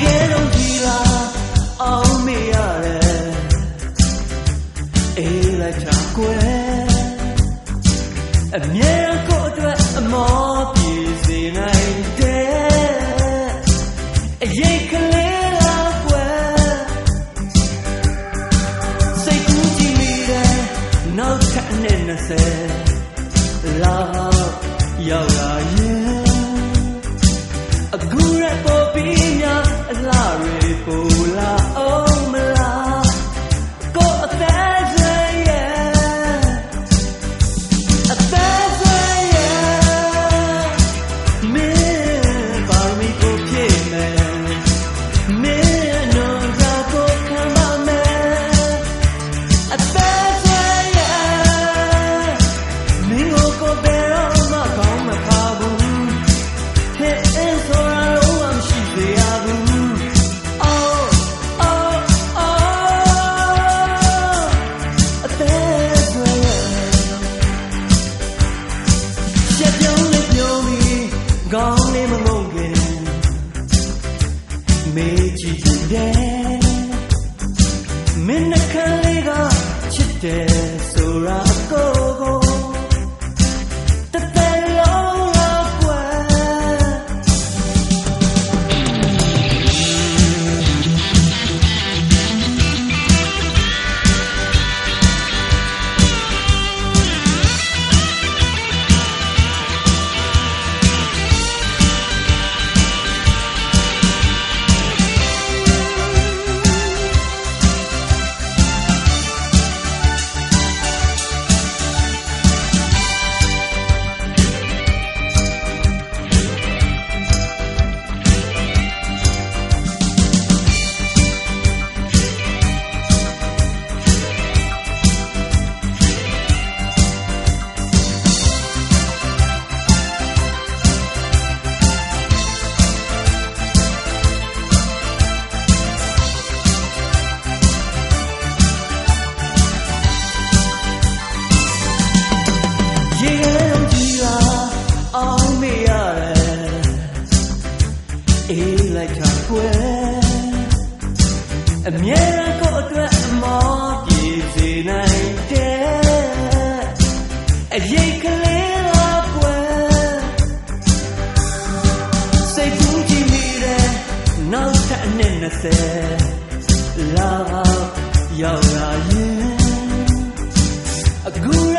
ခဲလုံးကြီးလာအောင်မေ့ရတယ်အေးလိုက်ချကွယ်အမြဲကိုအတွက်အမောပြေစေနိုင်တဲ့အရေးကလေးလားကွယ်စိတ်ကူးကြည့်မိတယ်နောက်ထပ်နဲ့20လာရောက်လာရင်အခုရပေါ်ပြီးများအလားတွေပိုလာအောင်မလားကိုအသက်ရဲ့အသက်ရဲ့မင်းပါမီကိုပြည့်မယ်မင်းတို့ကကိုခံပါမယ်အသက်ရဲ့မင်းကိုဘယ်တော့မှကောင်းမခါဘူးဟဲ့ဆိုရလို့မရှိသေးရဘူးကောင်းနေမငုံခင်မေးကြည့်တယ်မင်းနှခမ်းလေးကချစ်တယ်ဆိုရအကိုကိုတသက်လုံးလောက်ကွယ်အေးလိုက်ချကွယ်အမြဲကိုအတွက်အမောပြေစေနိုင်တဲ့အရေးကလေးလားကွယ်စိတ်ကူးကြည့်မိတယ်နောက်ထပ်နဲ့20လာရောက်လာရင်အခုရ